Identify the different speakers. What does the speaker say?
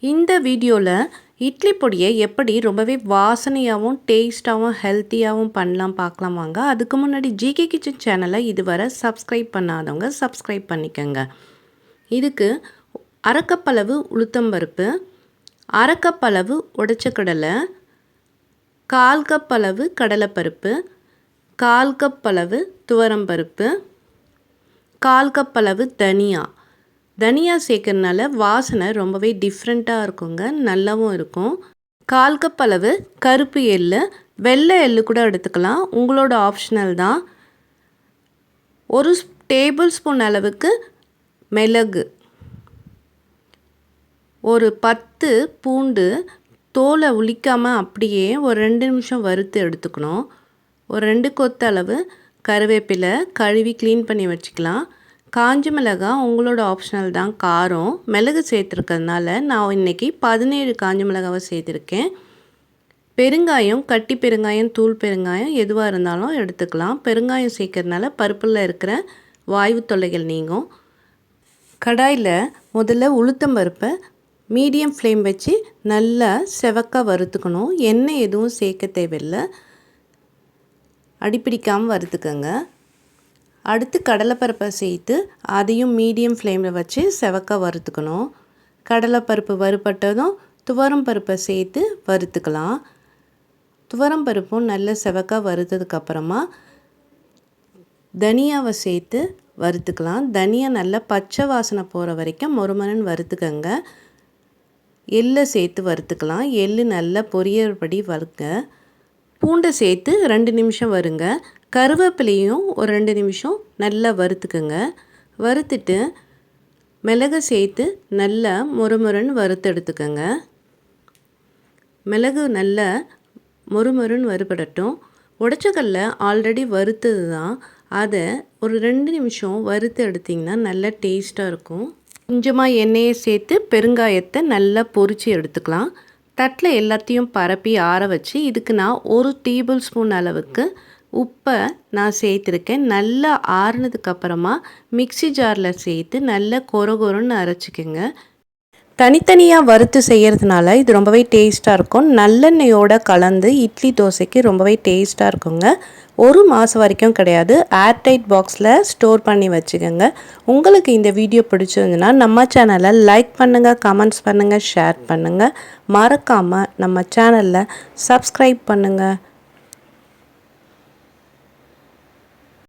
Speaker 1: இந்த வீடியோவில் இட்லி பொடியை எப்படி ரொம்பவே வாசனையாகவும் டேஸ்ட்டாகவும் ஹெல்த்தியாகவும் பண்ணலாம் பார்க்கலாம் வாங்க. அதுக்கு முன்னாடி ஜிகே கிச்சன் சேனலை இதுவரை சப்ஸ்கிரைப் பண்ணாதவங்க சப்ஸ்கிரைப் பண்ணிக்கோங்க. இதுக்கு அரைக்கப்பளவு உளுத்தம்பருப்பு, அரைக்கப்பளவு உடைச்ச கடலை, 1/4 கப் அளவு கடலைப்பருப்பு, 1/4 கப் அளவு துவரம்பருப்பு, 1/4 கப் அளவு தனியா சேர்க்கறதுனால வாசனை ரொம்பவே டிஃப்ரெண்ட்டாக இருக்குங்க, நல்லாவும் இருக்கும். 1/4 கப் அளவு கருப்பு எள்ளு, வெள்ளை எள்ளு கூட எடுத்துக்கலாம், உங்களோட ஆப்ஷனல் தான். 1 டேபிள் ஸ்பூன் அளவுக்கு மிளகு, ஒரு 10 பூண்டு தோலை உளிக்காமல் அப்படியே ஒரு 2 நிமிஷம் வறுத்து எடுத்துக்கணும். ஒரு 2 கொத்து அளவு கருவேப்பிலை கழுவி க்ளீன் பண்ணி வச்சுக்கலாம். காஞ்ச மிளகாய் உங்களோட ஆப்ஷனல் தான், காரம் மிளகு சேர்த்துருக்கிறதுனால நான் இன்றைக்கி 17 காஞ்ச மிளகாவை சேர்த்துருக்கேன். பெருங்காயம், கட்டி பெருங்காயம், தூள் பெருங்காயம் எதுவாக இருந்தாலும் எடுத்துக்கலாம். பெருங்காயம் சேர்க்கறதுனால பருப்பில் இருக்கிற வாயு தொல்லைகள் நீங்கும். கடாயில் முதல்ல உளுத்தம்பருப்பை மீடியம் ஃப்ளேம் வச்சு நல்லா செவக்காக வறுத்துக்கணும். எண்ணெய் எதுவும் சேர்க்க தேவையில்லை, அடிப்பிடிக்காமல் வறுத்துக்கோங்க. அடுத்து கடலைப்பருப்பை சேர்த்து அதையும் மீடியம் ஃப்ளேமில் வச்சு செவக்காக வறுத்துக்கணும். கடலைப்பருப்பு வறுபட்டதும் துவரம் பருப்பை சேர்த்து வறுத்துக்கலாம். துவரம் பருப்பும் நல்ல செவக்காக வறுத்ததுக்கப்புறமா தனியாவை சேர்த்து வறுத்துக்கலாம். தனியா நல்லா பச்சை வாசனை போகிற வரைக்கும் மொறுமொறுன்னு வறுத்துக்கங்க. எள்ளை சேர்த்து வறுத்துக்கலாம். எள்ளு நல்லா பொரியபடி வறுங்க. பூண்டை சேர்த்து 2 நிமிஷம் வருங்க. கருவேப்பிலையும் ஒரு 2 நிமிஷம் நல்லா வறுத்துக்குங்க. வறுத்துட்டு மிளகு சேர்த்து நல்லா மொறுமொறுன்னு வறுத்து எடுத்துக்கோங்க. மிளகு நல்லா மொறுமொறுன்னு வறுபடட்டும். உடைச்சக்கல்ல ஆல்ரெடி வறுத்தது தான், அதை ஒரு 2 நிமிஷம் வறுத்து எடுத்திங்கன்னா நல்லா டேஸ்ட்டாக இருக்கும். கொஞ்சமாக எண்ணெயை சேர்த்து பெருங்காயத்தை நல்லா பொரித்து எடுத்துக்கலாம். தட்டில் எல்லாத்தையும் பரப்பி ஆற வச்சு இதுக்கு நான் 1 டேபிள் ஸ்பூன் அளவுக்கு உப்பை நான் சேர்த்துருக்கேன். நல்லா ஆறுனதுக்கப்புறமா மிக்ஸி ஜாரில் சேர்த்து நல்லா கொரகொரன்னு அரைச்சிக்கோங்க. தனித்தனியாக வறுத்து செய்கிறதுனால இது ரொம்பவே டேஸ்ட்டாக இருக்கும். நல்லெண்ணெயோடு கலந்து இட்லி தோசைக்கு ரொம்பவே டேஸ்ட்டாக இருக்குங்க. 1 மாதம் வரைக்கும் கிடையாது, ஏர்டைட் பாக்ஸில் ஸ்டோர் பண்ணி வச்சுக்கோங்க. உங்களுக்கு இந்த வீடியோ பிடிச்சிருந்துன்னா நம்ம சேனலை லைக் பண்ணுங்கள், கமெண்ட்ஸ் பண்ணுங்கள், ஷேர் பண்ணுங்கள். மறக்காமல் நம்ம சேனலில் சப்ஸ்கிரைப் பண்ணுங்கள்.